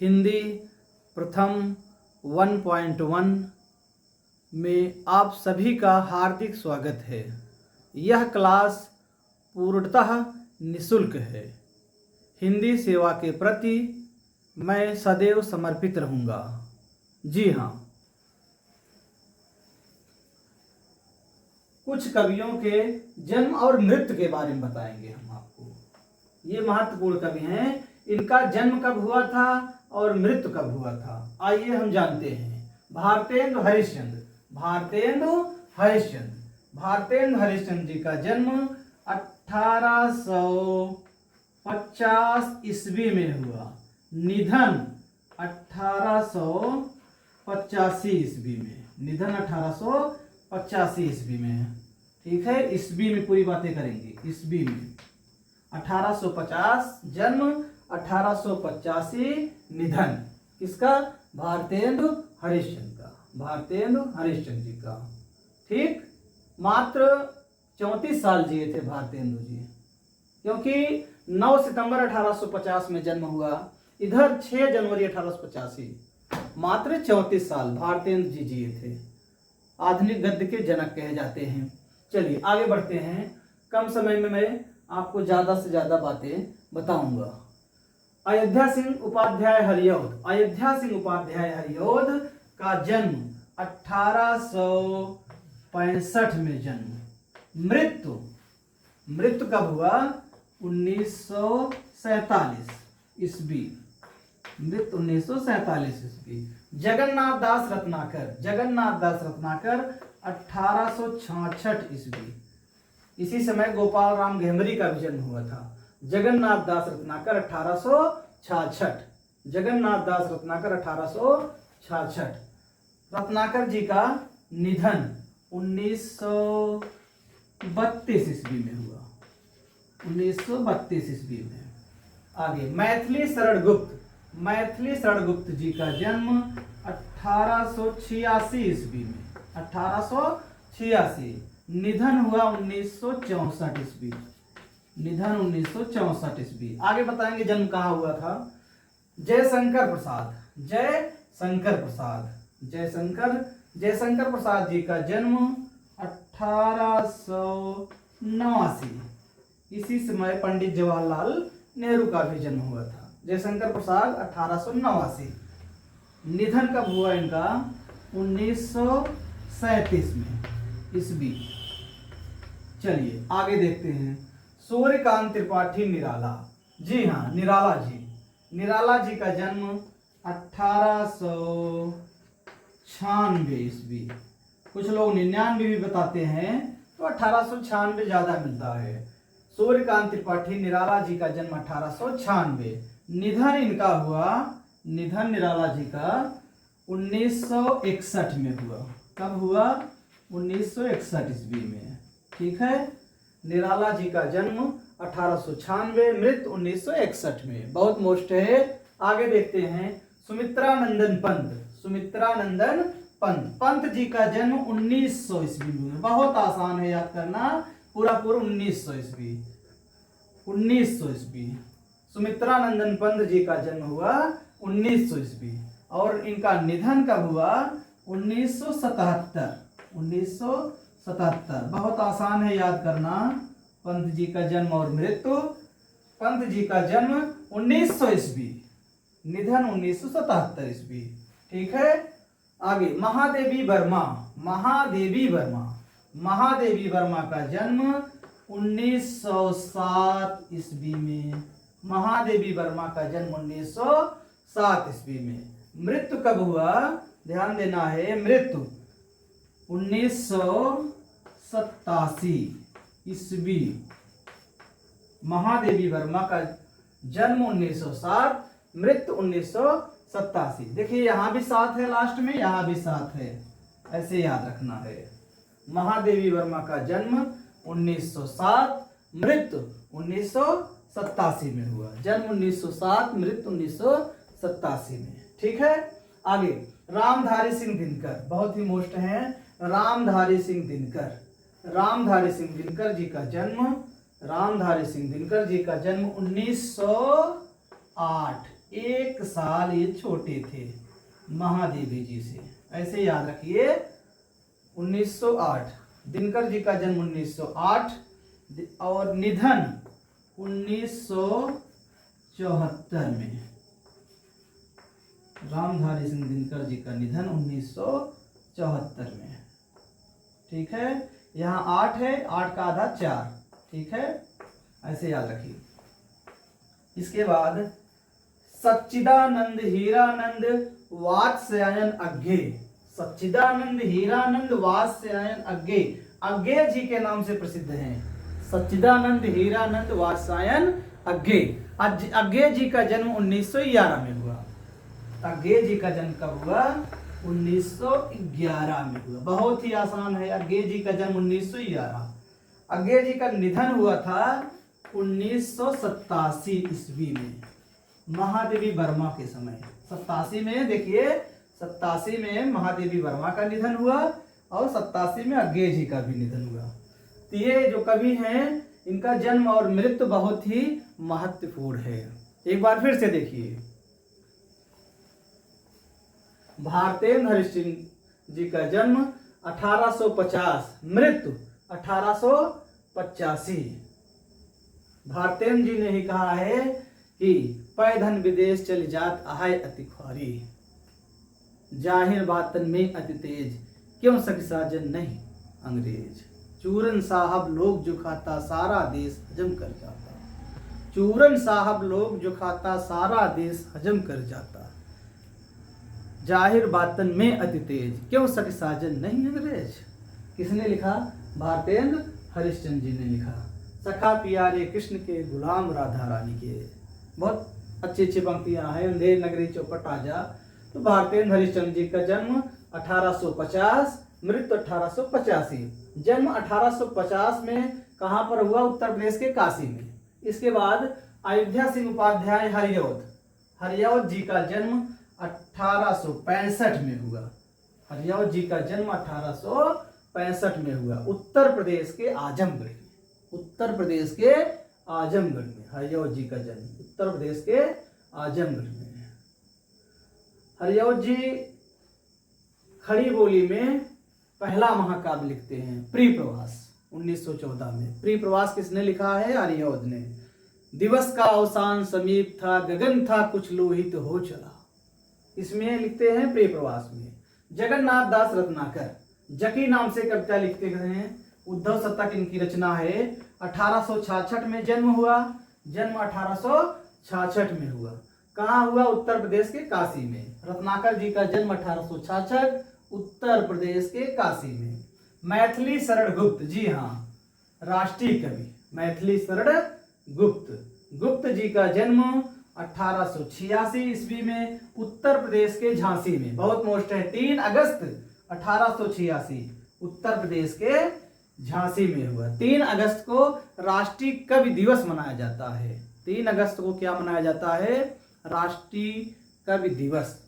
हिंदी प्रथम 1.1 में आप सभी का हार्दिक स्वागत है। यह क्लास पूर्णतः निःशुल्क है। हिंदी सेवा के प्रति मैं सदैव समर्पित रहूँगा। जी हाँ, कुछ कवियों के जन्म और मृत्यु के बारे में बताएंगे हम आपको। ये महत्वपूर्ण कवि हैं। इनका जन्म कब हुआ था और मृत्यु कब हुआ था, आइए हम जानते हैं। भारतेंदु हरिश्चंद्र। भारतेंदु हरिश्चंद्र जी का जन्म 1850 ईस्वी में हुआ। निधन 1885 ईस्वी में। निधन 1885 ईस्वी में है। ठीक है, ईस्वी में पूरी बातें करेंगे। ईस्वी में 1850 जन्म, 1885 निधन। किसका? भारतेंदु हरिश्चंद्र का। भारतेंदु हरिश्चंद्र जी का। ठीक, मात्र 34 साल जिए थे भारतेंदु जी, क्योंकि 9 सितंबर 1850 में जन्म हुआ, इधर 6 जनवरी 1885। मात्र 34 साल भारतेंदु जी जिए थे। आधुनिक गद्य के जनक कहे जाते हैं। चलिए आगे बढ़ते हैं। कम समय में मैं आपको ज्यादा से ज्यादा बातें बताऊंगा। अयोध्या सिंह उपाध्याय हरिऔध। अयोध्या सिंह उपाध्याय हरिऔध का जन्म 1865 में जन्म। मृत्यु कब हुआ? 1947 ईस्वी। मृत्यु 1947 ईस्वी। जगन्नाथ दास रत्नाकर। 1866 ईस्वी। इसी समय गोपाल राम घेमरी का भी जन्म हुआ था। जगन्नाथ दास रत्नाकर 1866। जगन्नाथ दास रत्नाकर 1866। रत्नाकर जी का निधन 1932 ईस्वी में हुआ। 1932 ईस्वी में। आगे मैथिली शरण गुप्त जी का जन्म 1886 ईस्वी में। 1886। निधन हुआ 1964 ईस्वी। निधन 1964 ईस्वी। आगे बताएंगे जन्म कहाँ हुआ था। जयशंकर प्रसाद जी का जन्म 1889। इसी समय पंडित जवाहरलाल नेहरू का भी जन्म हुआ था। जयशंकर प्रसाद 1889। निधन कब हुआ इनका? 1937 में ईस्वी। चलिए आगे देखते हैं। सूर्यकांत त्रिपाठी निराला। जी हाँ, निराला जी का जन्म 1896 ईस्वी। कुछ लोग 99 भी बताते हैं, तो 1896 ज्यादा मिलता है। सूर्यकांत त्रिपाठी निराला जी का जन्म 1896। निधन इनका हुआ, निधन निराला जी का 1961 में हुआ। कब हुआ? 1961 ईस्वी में। ठीक है, निराला जी का जन्म 1896, मृत्यु 1961 में। बहुत मोस्ट है। आगे देखते हैं। सुमित्रानंदन पंत जी का जन्म 1900 ईस्वी में। बहुत आसान है याद करना, पूरा 1900 ईस्वी। 1900 ईस्वी सुमित्रानंदन पंत जी का जन्म हुआ 1900 ईस्वी। और इनका निधन कब हुआ? 1977। 1977। बहुत आसान है याद करना पंत जी का जन्म और मृत्यु। पंत जी का जन्म 1900 ईस्वी, निधन 1977 ईस्वी। ठीक है, आगे महादेवी वर्मा का जन्म 1907 ईस्वी में। महादेवी वर्मा का जन्म 1907 ईस्वी में। मृत्यु कब हुआ? ध्यान देना है। मृत्यु 1987 ईस्वी। महादेवी वर्मा का जन्म 1907, मृत्यु 1987। देखिए यहाँ भी 7 है, लास्ट में यहाँ भी 7 है, ऐसे याद रखना है। महादेवी वर्मा का जन्म 1907, मृत्यु 1987 में हुआ। जन्म 1907, मृत्यु 1987 में। ठीक है, आगे रामधारी सिंह दिनकर। बहुत ही मोस्ट है। रामधारी सिंह दिनकर जी का जन्म 1908 1 साल ये छोटे थे महादेवी जी से। ऐसे याद रखिए। 1908 दिनकर जी का जन्म 1908 और निधन 1974 में। रामधारी सिंह दिनकर जी का निधन 1974 में। ठीक है, यहाँ 8 है, 8 का आधा 4। ठीक है, ऐसे याद रखिए। इसके बाद सच्चिदानंद हीरानंद वात्स्यायन अज्ञे। सच्चिदानंद हीरानंद वात्स्यायन अज्ञे, अज्ञे जी के नाम से प्रसिद्ध हैं। सच्चिदानंद हीरानंद वात्स्यायन अज्ञे। अज्ञे जी का जन्म 1911 में हुआ। अज्ञे जी का जन्म कब हुआ? 1911 में हुआ। बहुत ही आसान है। अज्ञे जी का जन्म 1911। अज्ञे जी का निधन हुआ था 1987 ईस्वी में, महादेवी वर्मा के समय। 87 में देखिए, 87 में महादेवी वर्मा का निधन हुआ और 87 में अज्ञे जी का भी निधन हुआ। तो ये जो कवि हैं इनका जन्म और मृत्यु बहुत ही महत्वपूर्ण है। एक बार फिर से देखिए। भारतेंद्र हरिश्चंद्र जी का जन्म 1850, मृत्यु 1885। भारतेंद्र जी ने ही कहा है कि पैधन विदेश चल जात आहाय अति ख्वारी, जाहिर बातन में अति तेज, क्यों सख साजन नहीं अंग्रेज। चूरन साहब लोग जो खाता सारा देश हजम कर जाता। चूरन साहब लोग जो खाता सारा देश हजम कर जाता, जाहिर बातन में अति तेज, क्यों सख साजन नहीं अंग्रेज। किसने लिखा? भारतेंद्र हरिश्चंद्र जी ने लिखा। सखा प्यारे कृष्ण के गुलाम राधा रानी के। बहुत अच्छी अच्छी पंक्तियां हैं। अंधेर नगरी चौपट आजा। तो भारतेंद्र हरिश्चंद्र जी का जन्म 1850, मृत्यु 1885। जन्म 1850 में कहां पर हुआ? उत्तर प्रदेश के काशी में। इसके बाद अयोध्या सिंह उपाध्याय हरियौध, हरियौध जी का जन्म 1865 में हुआ। हरियौध जी का जन्म 1865 में हुआ, उत्तर प्रदेश के आजमगढ़ में। उत्तर प्रदेश के आजमगढ़ में हरियौध जी का जन्म, उत्तर प्रदेश के आजमगढ़ में। हरियौध जी खड़ी बोली में पहला महाकाव्य लिखते हैं, प्रियप्रवास, 1914 में। प्रियप्रवास किसने लिखा है? हरियौध ने। दिवस का अवसान समीप था, गगन था कुछ लोहित हो चला। इसमें लिखते हैं प्रियप्रवास में। जगन्नाथ दास रत्नाकर जकी नाम से कविता लिखते हैं। उद्धव शतक इनकी रचना है। 1866 में जन्म हुआ। जन्म 1866 में हुआ। कहाँ हुआ? उत्तर प्रदेश के काशी में। रत्नाकर जी का जन्म 1866, उत्तर प्रदेश के काशी में। मैथिली शरण गुप्त, जी हाँ, राष्ट्रीय कवि मैथिली शरण गुप्त। गुप्त जी का जन्म 1886 ईस्वी में, उत्तर प्रदेश के झांसी में। बहुत मोस्ट है। 3 अगस्त 1886 उत्तर प्रदेश के झांसी में हुआ। 3 अगस्त को राष्ट्रीय कवि दिवस मनाया जाता है। 3 अगस्त को क्या मनाया जाता है? राष्ट्रीय कवि दिवस।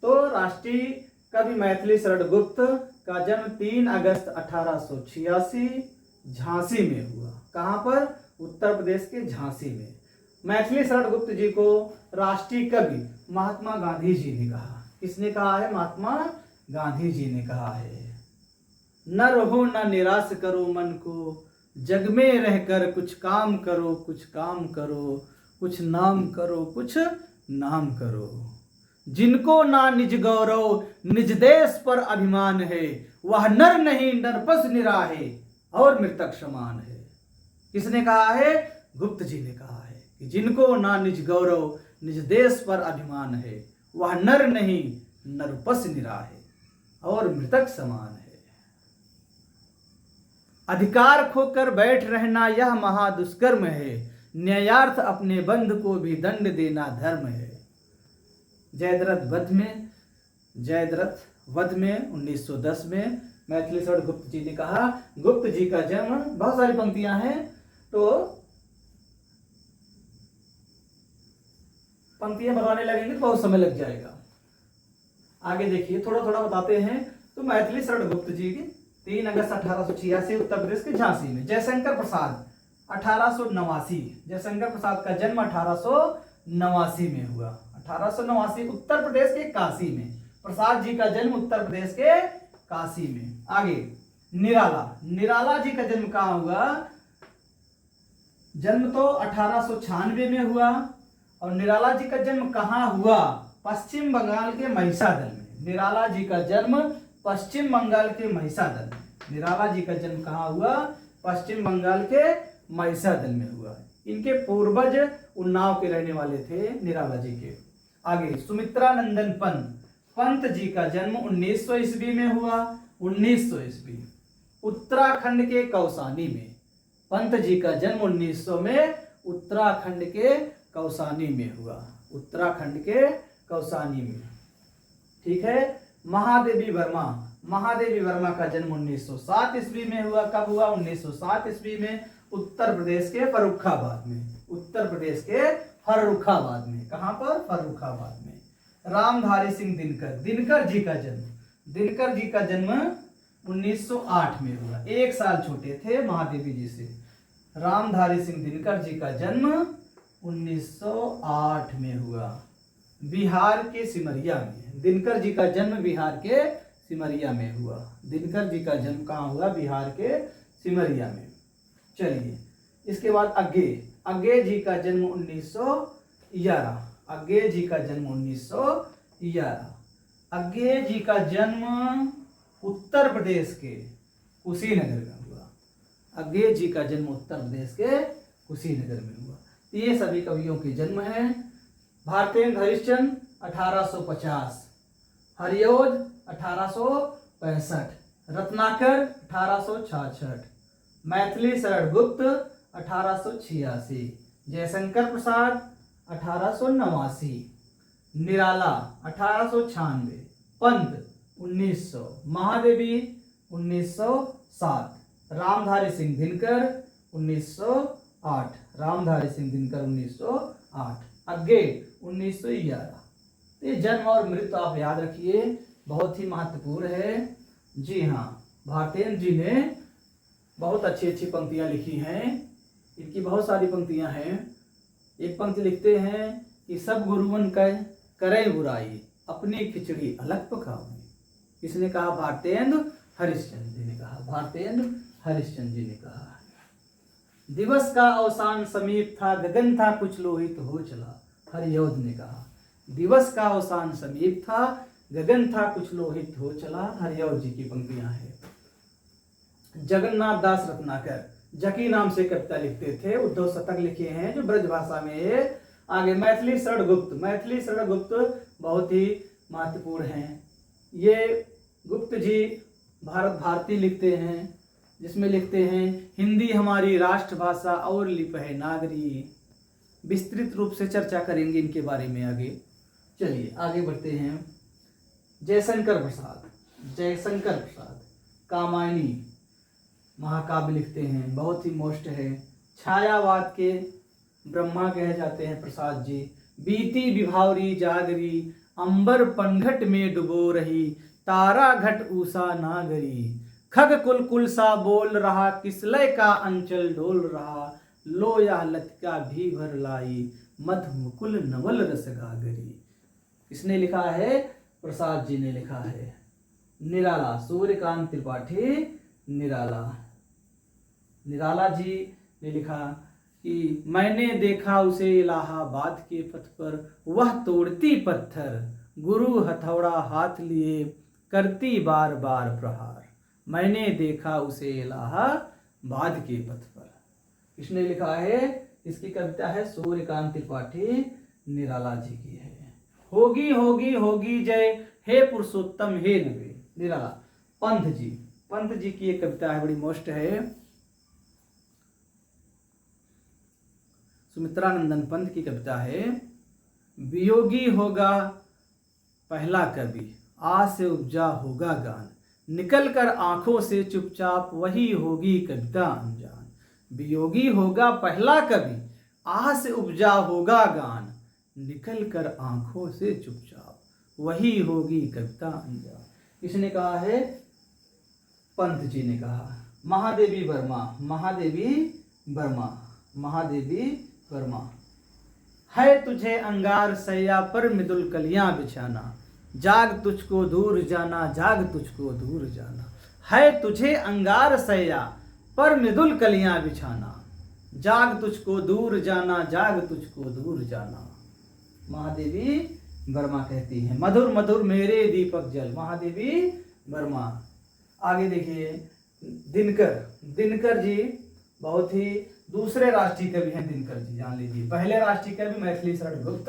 तो राष्ट्रीय कवि मैथिली शरण गुप्त का जन्म 3 अगस्त 1886 झांसी में हुआ। कहां पर? उत्तर प्रदेश के झांसी में। मैथिली शरण गुप्त जी को राष्ट्रीय कवि महात्मा गांधी जी ने कहा। किसने कहा है? महात्मा गांधी जी ने कहा है। न रहो न निराश करो मन को, जग में रहकर कुछ काम करो, कुछ काम करो, कुछ नाम करो, कुछ नाम करो। जिनको ना निज गौरव निज देश पर अभिमान है, वह नर नहीं नरपस निराहे और मृतक समान है। किसने कहा है? गुप्त जी ने कहा है कि जिनको ना निज गौरव निज देश पर अभिमान है, वह नर नहीं नरपस निराहे और मृतक समान है। अधिकार खोकर बैठ रहना यह महादुष्कर्म है, न्यायार्थ अपने बंध को भी दंड देना धर्म है। जयद्रथ वध में 1910 में मैथिली शरण गुप्त जी ने कहा। गुप्त जी का जन्म, बहुत सारी पंक्तियां हैं तो पंक्तियां बनवाने लगेंगे तो बहुत समय लग जाएगा। आगे देखिए, थोड़ा थोड़ा बताते हैं। तो मैथिली शरण गुप्त जी की 3 अगस्त 1886 उत्तर प्रदेश के झांसी में। जयशंकर प्रसाद 1889, जयशंकर प्रसाद का जन्म 1889 में हुआ। 1889 उत्तर प्रदेश के काशी में। प्रसाद जी का जन्म उत्तर प्रदेश के काशी में। आगे निराला, निराला जी का जन्म कहाँ हुआ? जन्म तो 1896 में हुआ और निराला जी का जन्म कहाँ हुआ? पश्चिम बंगाल के महिषादल में। निराला जी का जन्म पश्चिम बंगाल के महिषादल में। निराला जी का जन्म कहाँ हुआ? पश्चिम बंगाल के महिषादल में हुआ। इनके पूर्वज उन्नाव के रहने वाले थे निराला जी के। आगे सुमित्रा नंदन पंत, पंत जी का जन्म 1900 ईस्वी में हुआ। 1900 ईस्वी, उत्तराखंड के कौसानी में। पंत जी का जन्म 1900 में उत्तराखंड के कौसानी में हुआ। उत्तराखंड के कौसानी में, ठीक है। महादेवी वर्मा, महादेवी वर्मा का जन्म 1907 ईस्वी में हुआ। कब हुआ? 1907 ईस्वी में उत्तर प्रदेश के फर्रुखाबाद में। उत्तर प्रदेश के फर्रुखाबाद में। कहां पर? फर्रुखाबाद में। रामधारी सिंह दिनकर, दिनकर जी का जन्म, दिनकर जी का जन्म 1908 में हुआ। 1 साल छोटे थे महादेवी जी से। रामधारी सिंह दिनकर जी का जन्म 1908 में हुआ, बिहार के सिमरिया में। दिनकर जी का जन्म बिहार के सिमरिया में हुआ। दिनकर जी का जन्म कहाँ हुआ? बिहार के सिमरिया में। चलिए इसके बाद अज्ञे, अज्ञे जी का जन्म 1911। अज्ञे जी का जन्म 1911। अज्ञे जी का जन्म उत्तर प्रदेश के कुशीनगर में हुआ। अज्ञे जी का जन्म उत्तर प्रदेश के कुशीनगर में हुआ। ये सभी कवियों के जन्म हैं। भारतेंद्र हरिश्चंद्र 1850, हरिऔध 1865, रत्नाकर 1866, मैथिली शरण गुप्त 1886, जयशंकर प्रसाद 1889, निराला 1896, पंत 1900, महादेवी 1907, रामधारी सिंह दिनकर 1908, रामधारी सिंह दिनकर 1908, अज्ञे 1911। ये जन्म और मृत्यु आप याद रखिए, बहुत ही महत्वपूर्ण है। जी हाँ, भारतेंद्र जी ने बहुत अच्छी अच्छी पंक्तियां लिखी हैं। इनकी बहुत सारी पंक्तियां हैं। एक पंक्ति लिखते हैं कि सब गुरुवन करे बुराई, अपनी खिचड़ी अलग पकाऊंगी। किसने कहा? भारतेंद्र हरिश्चंद्र जी ने कहा। भारतेंद्र हरिश्चंद्र जी ने कहा। दिवस का अवसान समीप था, गगन था कुछ लोहित हो चला, हरिऔध ने कहा। दिवस का अवसान समीप था, गगन था कुछ लोहित हो चला, हरिऔध जी की पंक्तियां हैं। जगन्नाथ दास रत्नाकर जकी नाम से कविता लिखते थे। उद्धव शतक लिखे हैं जो ब्रज भाषा में है। आगे मैथिली शरण गुप्त, मैथिली शरण गुप्त बहुत ही महत्वपूर्ण हैं। ये गुप्त जी भारत भारती लिखते हैं, जिसमें लिखते हैं हिंदी हमारी राष्ट्रभाषा और लिपि है नागरी। विस्तृत रूप से चर्चा करेंगे इनके बारे में आगे। चलिए आगे बढ़ते हैं। जयशंकर प्रसाद, जयशंकर प्रसाद कामायनी महाकाव्य लिखते हैं, बहुत ही मोस्ट है। छायावाद के ब्रह्मा कहे जाते हैं प्रसाद जी। बीती विभावरी जागरी, अंबर पनघट में डुबो रही, तारा घट ऊषा नागरी, खग कुल कुल सा बोल रहा, किसलय का अंचल डोल रहा, लो या लतिका भी भर लाई, मध मुकुल नवल रस गागरी। किसने लिखा है? प्रसाद जी ने लिखा है। निराला, सूर्यकांत त्रिपाठी निराला, निराला जी ने लिखा कि मैंने देखा उसे इलाहाबाद के पथ पर, वह तोड़ती पत्थर, गुरु हथौड़ा हाथ लिए करती बार बार प्रहार। मैंने देखा उसे इलाहाबाद के पथ पर। किसने लिखा है? इसकी कविता है सूर्यकांत त्रिपाठी निराला जी की है। होगी होगी होगी जय, हे पुरुषोत्तम हे नवे, निराला। पंत जी, पंत जी की एक कविता है, बड़ी मोस्ट है। सुमित्रानंदन पंत की कविता है। वियोगी होगा पहला कवि, आज से उपजा होगा गान, निकल कर आंखों से चुपचाप, वही होगी कविता अनजान। वियोगी होगा पहला कवि, आज से उपजा होगा गान, निकल कर आंखों से चुपचाप, वही होगी कविता अनजान। किसने कहा है? पंत जी ने कहा। महादेवी वर्मा, महादेवी वर्मा, महादेवी वर्मा। है तुझे अंगार सैया पर मृदुल कलियां बिछाना, जाग तुझको दूर जाना, जाग तुझको दूर जाना। है तुझे अंगार सैया पर मृदुल कलियां बिछाना, जाग तुझको दूर जाना, जाग तुझको दूर जाना। महादेवी वर्मा कहती हैं, मधुर मधुर मेरे दीपक जल, महादेवी वर्मा। आगे देखिए दिनकर, दिनकर जी बहुत ही दूसरे राष्ट्रीय कवि हैं दिनकर जी, जान लीजिए। पहले राष्ट्रीय कवि मैथिली शरण गुप्त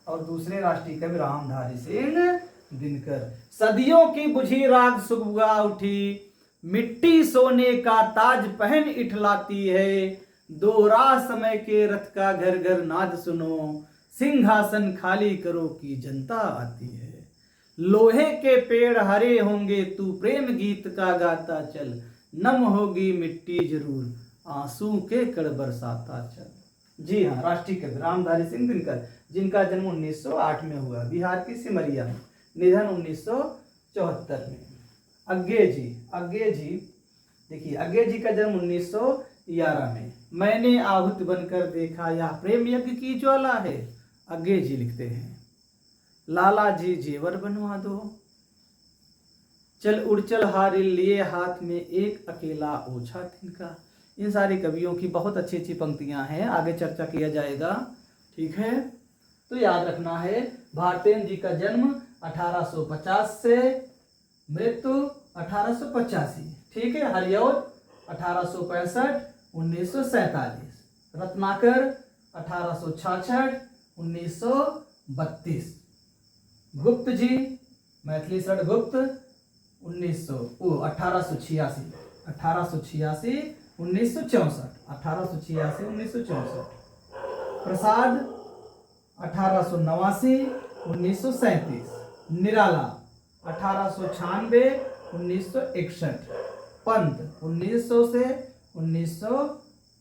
और दूसरे राष्ट्रीय कवि रामधारी सिंह दिनकर। सदियों की बुझी राग सुबह उठी, मिट्टी सोने का ताज पहन इठलाती है, दोहरा समय के रथ का घर घर नाद सुनो, सिंहासन खाली करो की जनता आती है। लोहे के पेड़ हरे होंगे तू प्रेम गीत का गाता चल, नम होगी मिट्टी जरूर आंसू के कण बरसाता चल। जी हाँ, राष्ट्रीय कवि रामधारी सिंह दिनकर, जिनका जन्म 1908 में हुआ, बिहार की सिमरिया में, निधन 1974 में। अज्ञे जी, अज्ञे जी देखिए, अज्ञे जी का जन्म 1911 में। मैंने आहुत बनकर देखा यह प्रेम यज्ञ की ज्वाला है, अज्ञे जी लिखते हैं। लाला जी जेवर बनवा दो, चल उड़चल हारी लिए हाथ में एक अकेला ओछा तिनका। इन सारे कवियों की बहुत अच्छी अच्छी पंक्तियां हैं, आगे चर्चा किया जाएगा, ठीक है। तो याद रखना है, भारतेंद्र जी का जन्म 1850 से मृत्यु 1885, ठीक है। हरिऔध 1865 1947, रत्नाकर 1866 1932, गुप्त जी मैथिली शरण गुप्त 1886 1964, 1886 1964, प्रसाद 1889 1937, निराला 1896 1961, पंत 1900 से 1900